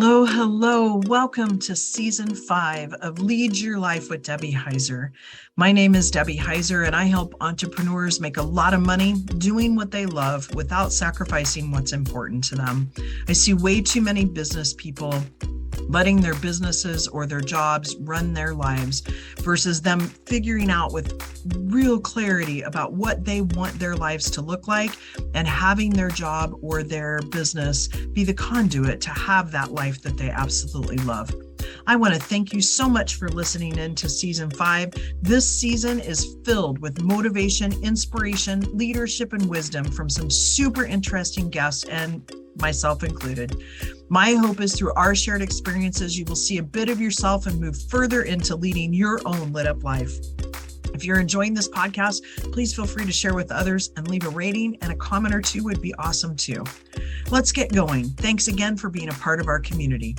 Hello, hello. Welcome to season 5 of Lead Your Life with Debbie Heiser. My name is Debbie Heiser, and I help entrepreneurs make a lot of money doing what they love without sacrificing what's important to them. I see way too many business people letting their businesses or their jobs run their lives versus them figuring out with real clarity about what they want their lives to look like and having their job or their business be the conduit to have that life that they absolutely love. I want to thank you so much for listening in to season 5. This season is filled with motivation, inspiration, leadership, and wisdom from some super interesting guests, and myself included. My hope is through our shared experiences, you will see a bit of yourself and move further into leading your own lit up life. If you're enjoying this podcast, please feel free to share with others and leave a rating, and a comment or two would be awesome too. Let's get going. Thanks again for being a part of our community.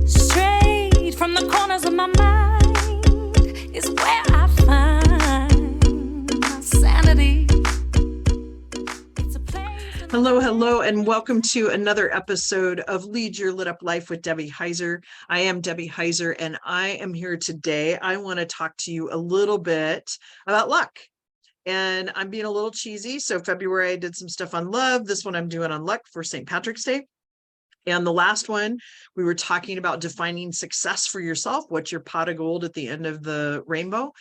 Straight from the corners of my mind is where I find my sanity. Hello, and welcome to another episode of Lead Your Lit Up Life with Debbie Heiser. I am Debbie Heiser, and I am here today. I want to talk to you a little bit about luck. And I'm being a little cheesy. So February, I did some stuff on love. This one I'm doing on luck for St. Patrick's Day. And the last one, we were talking about defining success for yourself. What's your pot of gold at the end of the rainbow?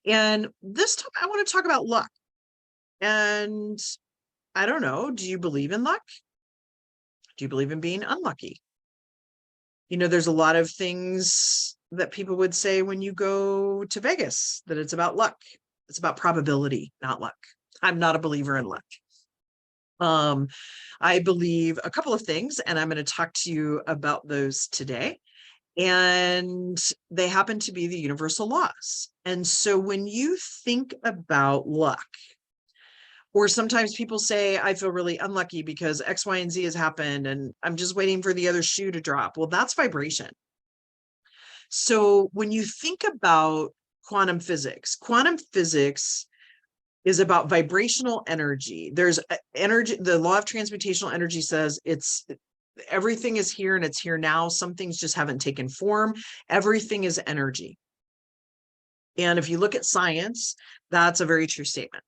And this time I want to talk about luck. And I don't know, do you believe in luck? Do you believe in being unlucky? You know, there's a lot of things that people would say when you go to Vegas, that it's about luck. It's about probability, not luck. I'm not a believer in luck. I believe a couple of things, and I'm going to talk to you about those today. And they happen to be the universal laws. And so when you think about luck, or sometimes people say, I feel really unlucky because X, Y, and Z has happened, and I'm just waiting for the other shoe to drop. Well, that's vibration. So when you think about quantum physics is about vibrational energy. There's energy. The law of transmutational energy says everything is here and it's here now. Some things just haven't taken form. Everything is energy. And if you look at science, that's a very true statement.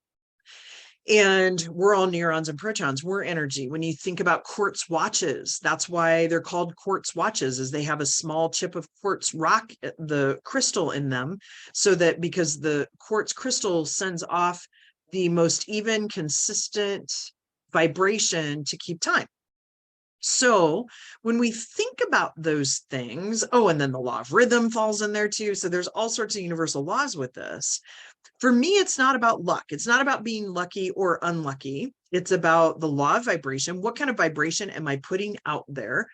And we're all neurons and protons. We're energy. When you think about quartz watches, that's why they're called quartz watches, is they have a small chip of quartz rock, the crystal in them, so that because the quartz crystal sends off the most even, consistent vibration to keep time. So when we think about those things, and then the law of rhythm falls in there too. So there's all sorts of universal laws with this. For me, it's not about luck. It's not about being lucky or unlucky. It's about the law of vibration. What kind of vibration am I putting out there?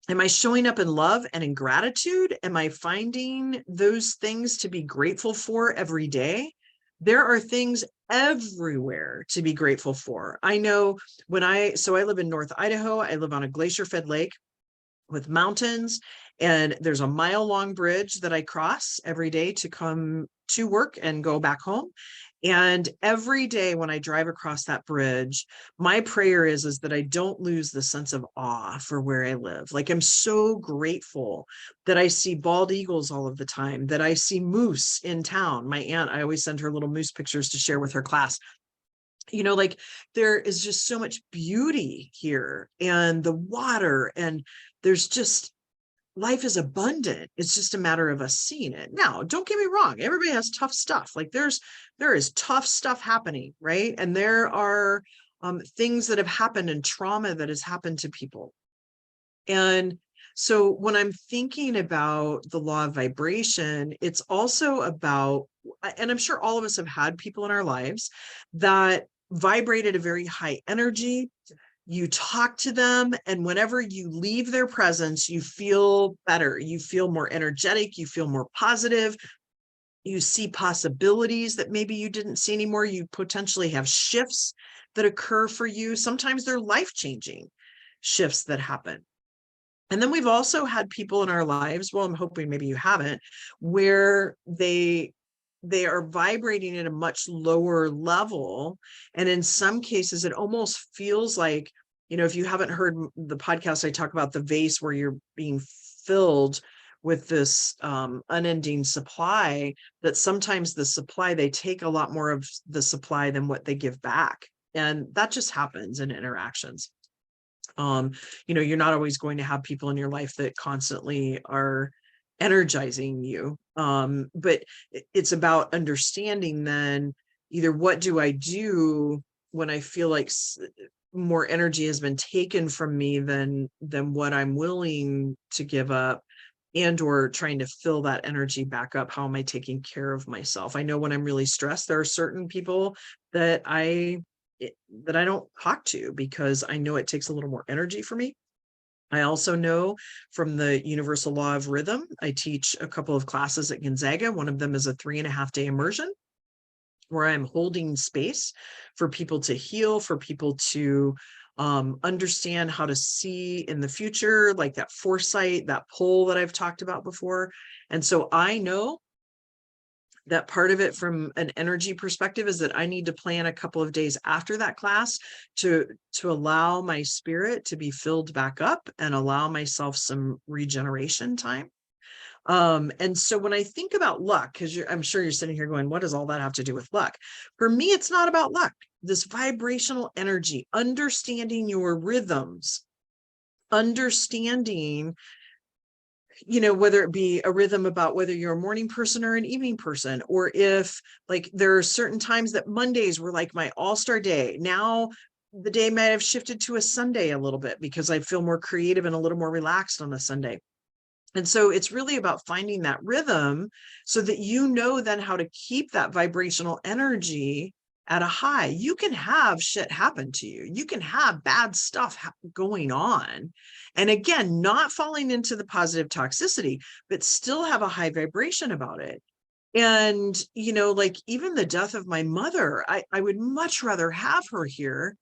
Am I showing up in love and in gratitude? Am I finding those things to be grateful for every day? There are things everywhere to be grateful for. I know I live in North Idaho. I live on a glacier-fed lake with mountains, and there's a mile-long bridge that I cross every day to come to work and go back home. And every day when I drive across that bridge, my prayer is that I don't lose the sense of awe for where I live. Like, I'm so grateful that I see bald eagles all of the time, that I see moose in town. My aunt, I always send her little moose pictures to share with her class. You know, like, there is just so much beauty here, and the water, and there's just, life is abundant. It's just a matter of us seeing it. Now, don't get me wrong. Everybody has tough stuff. Like, there is tough stuff happening, right? And there are things that have happened and trauma that has happened to people. And so when I'm thinking about the law of vibration, it's also about, and I'm sure all of us have had people in our lives that vibrate at a very high energy. You talk to them, and whenever you leave their presence, you feel better. You feel more energetic. You feel more positive. You see possibilities that maybe you didn't see anymore. You potentially have shifts that occur for you. Sometimes they're life-changing shifts that happen. And then we've also had people in our lives, well, I'm hoping maybe you haven't, where they are vibrating at a much lower level. And in some cases, it almost feels like if you haven't heard the podcast, I talk about the vase where you're being filled with this unending supply, that sometimes the supply, they take a lot more of the supply than what they give back. And that just happens in interactions. You're not always going to have people in your life that constantly are energizing you. But it's about understanding then either what do I do when I feel like more energy has been taken from me than what I'm willing to give up, and or trying to fill that energy back up. How am I taking care of myself? I know when I'm really stressed, there are certain people that I don't talk to, because I know it takes a little more energy for me. I also know from the universal law of rhythm, I teach a couple of classes at Gonzaga. One of them is a 3.5-day immersion where I'm holding space for people to heal, for people to understand how to see in the future, like that foresight, that pull that I've talked about before. And so I know that part of it from an energy perspective is that I need to plan a couple of days after that class to allow my spirit to be filled back up and allow myself some regeneration time. And so when I think about luck, because I'm sure you're sitting here going, what does all that have to do with luck? For me, it's not about luck. This vibrational energy, understanding your rhythms, understanding, whether it be a rhythm about whether you're a morning person or an evening person, or if like there are certain times that Mondays were like my all-star day. Now the day might have shifted to a Sunday a little bit because I feel more creative and a little more relaxed on a Sunday. And so it's really about finding that rhythm so that then how to keep that vibrational energy at a high. You can have shit happen to you. You can have bad stuff going on. And again, not falling into the positive toxicity, but still have a high vibration about it. And, like even the death of my mother, I would much rather have her here.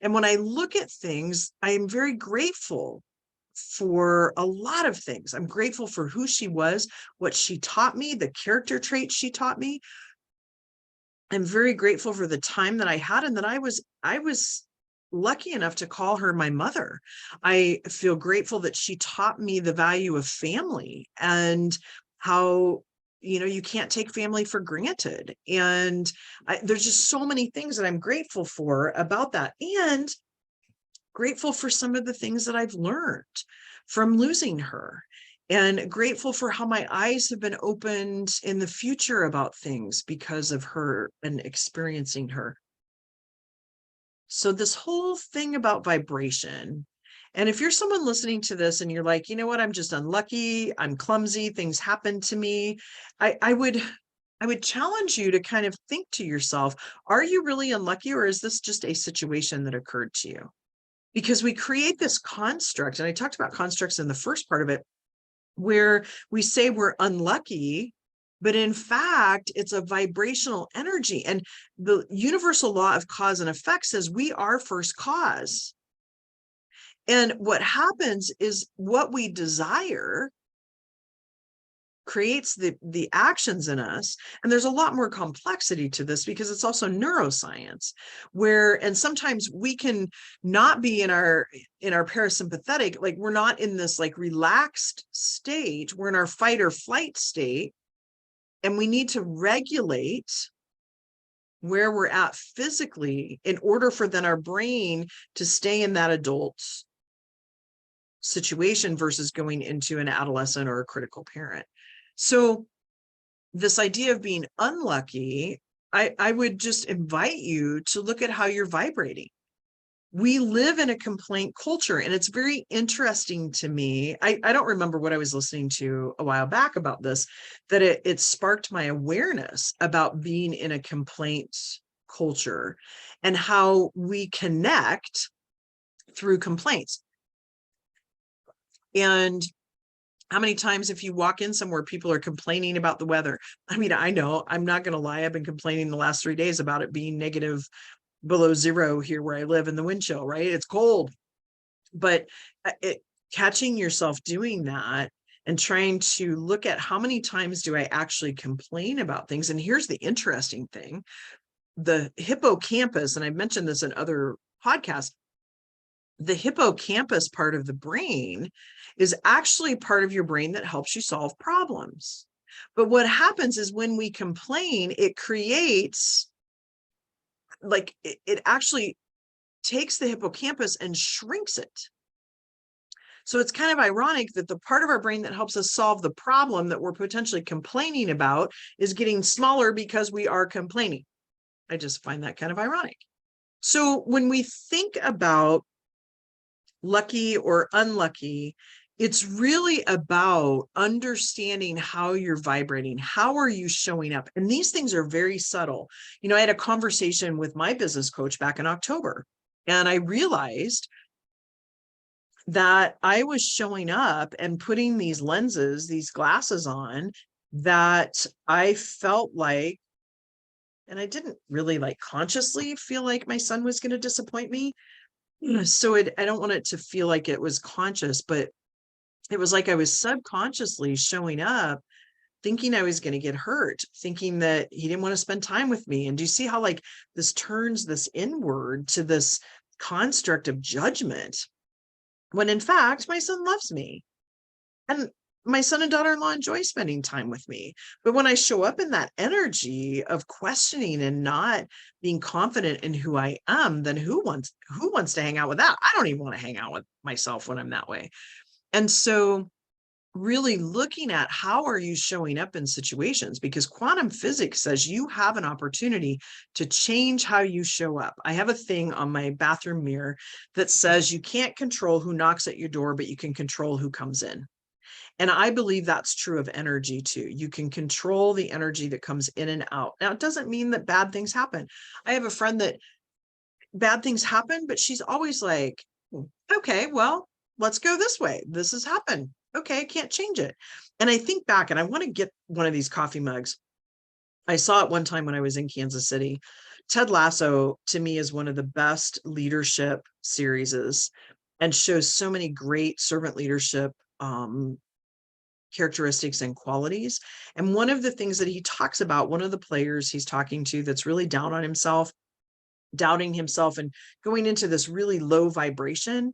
And when I look at things, I am very grateful for a lot of things. I'm grateful for who she was, what she taught me, the character traits she taught me. I'm very grateful for the time that I had, and that I was lucky enough to call her my mother. I feel grateful that she taught me the value of family and how, you can't take family for granted. And there's just so many things that I'm grateful for about that, and grateful for some of the things that I've learned from losing her, and grateful for how my eyes have been opened in the future about things because of her and experiencing her. So this whole thing about vibration, and if you're someone listening to this and you're like, you know what, I'm just unlucky, I'm clumsy, things happen to me, I would challenge you to kind of think to yourself, are you really unlucky, or is this just a situation that occurred to you? Because we create this construct, and I talked about constructs in the first part of it, where we say we're unlucky, but in fact, it's a vibrational energy. And the universal law of cause and effect says we are first cause. And what happens is what we desire creates the actions in us. And there's a lot more complexity to this because it's also neuroscience, and sometimes we can not be in our parasympathetic, like we're not in this like relaxed state, we're in our fight or flight state, and we need to regulate where we're at physically in order for then our brain to stay in that adult situation versus going into an adolescent or a critical parent. So this idea of being unlucky, I would just invite you to look at how you're vibrating. We live in a complaint culture, and it's very interesting to me. I don't remember what I was listening to a while back about this, that it sparked my awareness about being in a complaint culture and how we connect through complaints. And how many times if you walk in somewhere, people are complaining about the weather. I mean, I know, I'm not going to lie. I've been complaining the last 3 days about it being negative below zero here where I live in the wind chill, right? It's cold. But catching yourself doing that and trying to look at how many times do I actually complain about things. And here's the interesting thing. The hippocampus, and I've mentioned this in other podcasts, the hippocampus part of the brain is actually part of your brain that helps you solve problems. But what happens is when we complain, it creates, like, it actually takes the hippocampus and shrinks it. So it's kind of ironic that the part of our brain that helps us solve the problem that we're potentially complaining about is getting smaller because we are complaining. I just find that kind of ironic. So when we think about lucky or unlucky, it's really about understanding how you're vibrating. How are you showing up? And these things are very subtle. You know, I had a conversation with my business coach back in October, and I realized that I was showing up and putting these lenses, these glasses on, that I felt like, and I didn't really like consciously feel like my son was going to disappoint me. So I don't want it to feel like it was conscious, but it was like I was subconsciously showing up thinking I was going to get hurt, thinking that he didn't want to spend time with me. And do you see how like this turns this inward to this construct of judgment, when in fact my son loves me and my son and daughter-in-law enjoy spending time with me. But when I show up in that energy of questioning and not being confident in who I am, then who wants to hang out with that? I don't even want to hang out with myself when I'm that way. And so really looking at how are you showing up in situations, because quantum physics says you have an opportunity to change how you show up. I have a thing on my bathroom mirror that says you can't control who knocks at your door, but you can control who comes in. And I believe that's true of energy too. You can control the energy that comes in and out. Now, it doesn't mean that bad things happen. I have a friend that bad things happen, but she's always like, okay, well, let's go this way. This has happened. Okay, I can't change it. And I think back, and I want to get one of these coffee mugs. I saw it one time when I was in Kansas City. Ted Lasso, to me, is one of the best leadership series and shows so many great servant leadership characteristics and qualities. And one of the things that he talks about, one of the players he's talking to that's really down on himself, doubting himself and going into this really low vibration,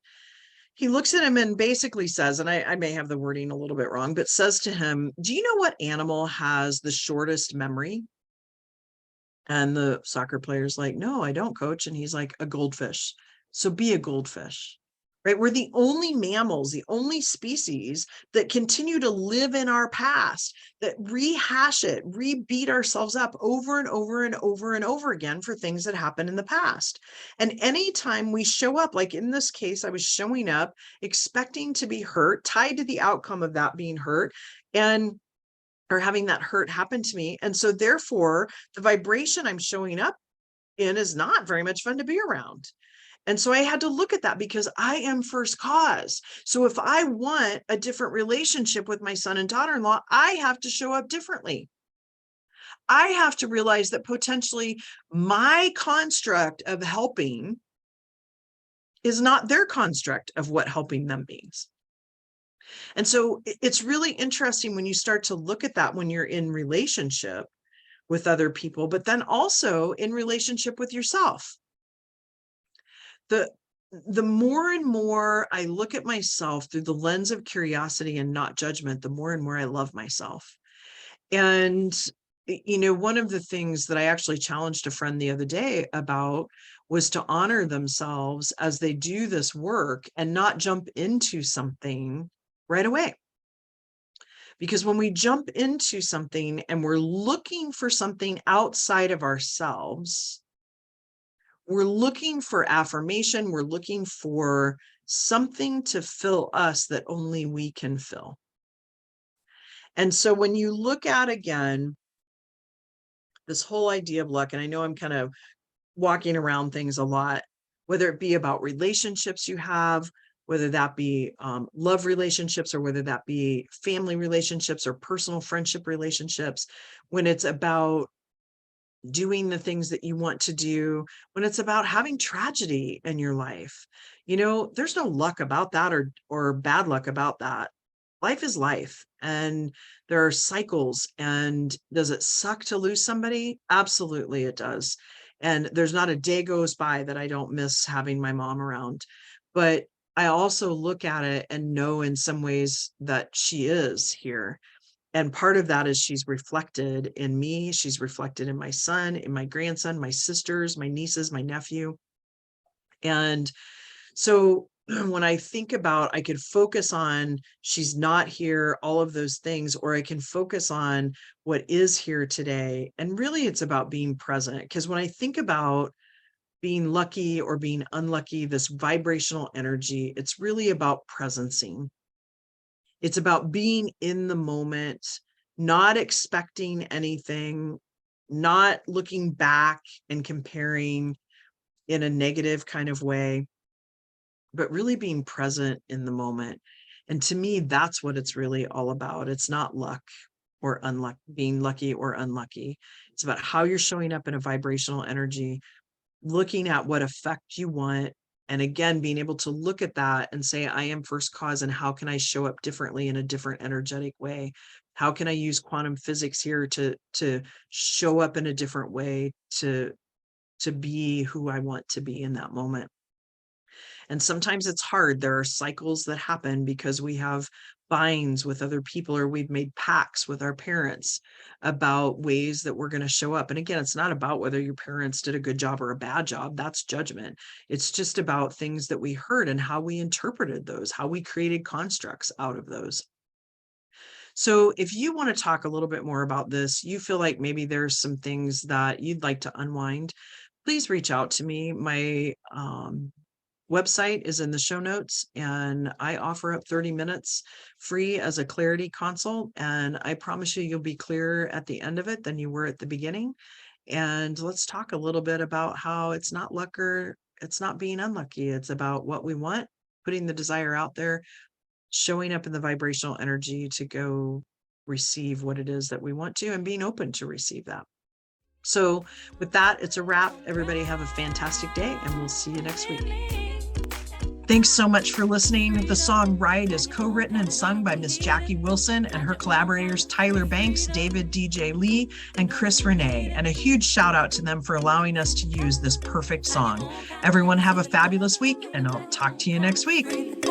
he looks at him and basically says, and I may have the wording a little bit wrong, but says to him, do you know what animal has the shortest memory? And the soccer player's like, no, I don't, coach. And he's like, a goldfish. So be a goldfish. Right? We're the only mammals, the only species that continue to live in our past, that rehash it, rebeat ourselves up over and over and over and over again for things that happened in the past. And anytime we show up, like in this case, I was showing up expecting to be hurt, tied to the outcome of that being hurt, and or having that hurt happen to me. And so therefore, the vibration I'm showing up in is not very much fun to be around. And so I had to look at that because I am first cause. So if I want a different relationship with my son and daughter-in-law, I have to show up differently. I have to realize that potentially my construct of helping is not their construct of what helping them means. And so it's really interesting when you start to look at that when you're in relationship with other people, but then also in relationship with yourself. The more and more I look at myself through the lens of curiosity and not judgment, the more and more I love myself. And, you know, one of the things that I actually challenged a friend the other day about was to honor themselves as they do this work and not jump into something right away. Because when we jump into something and we're looking for something outside of ourselves, we're looking for affirmation, we're looking for something to fill us that only we can fill. And so when you look at, again, this whole idea of luck, and I know I'm kind of walking around things a lot, whether it be about relationships you have, whether that be love relationships, or whether that be family relationships or personal friendship relationships, when it's about doing the things that you want to do, when it's about having tragedy in your life, you know, there's no luck about that or bad luck about that. Life is life, and there are cycles. And does it suck to lose somebody? Absolutely it does. And there's not a day goes by that I don't miss having my mom around. But I also look at it and know in some ways that she is here. And part of that is she's reflected in me. She's reflected in my son, in my grandson, my sisters, my nieces, my nephew. And so when I think about, I could focus on she's not here, all of those things, or I can focus on what is here today. And really it's about being present. Because when I think about being lucky or being unlucky, this vibrational energy, it's really about presencing. It's about being in the moment, not expecting anything, not looking back and comparing in a negative kind of way, but really being present in the moment. And to me, that's what it's really all about. It's not luck or unluck, being lucky or unlucky. It's about how you're showing up in a vibrational energy, looking at what effect you want. And again, being able to look at that and say, I am first cause, and how can I show up differently in a different energetic way? How can I use quantum physics here to show up in a different way, to be who I want to be in that moment? And sometimes it's hard. There are cycles that happen because we have binds with other people, or we've made pacts with our parents about ways that we're going to show up. And again, it's not about whether your parents did a good job or a bad job. That's judgment. It's just about things that we heard and how we interpreted those, how we created constructs out of those. So if you want to talk a little bit more about this, you feel like maybe there's some things that you'd like to unwind, please reach out to me. My website is in the show notes, and I offer up 30 minutes free as a clarity consult. And I promise you, you'll be clearer at the end of it than you were at the beginning. And let's talk a little bit about how it's not luck or it's not being unlucky. It's about what we want, putting the desire out there, showing up in the vibrational energy to go receive what it is that we want to, and being open to receive that. So with that, it's a wrap. Everybody have a fantastic day, and we'll see you next week. Thanks so much for listening. The song Ride is co-written and sung by Miss Jackie Wilson and her collaborators Tyler Banks, David DJ Lee, and Chris Renee. And a huge shout out to them for allowing us to use this perfect song. Everyone have a fabulous week, and I'll talk to you next week.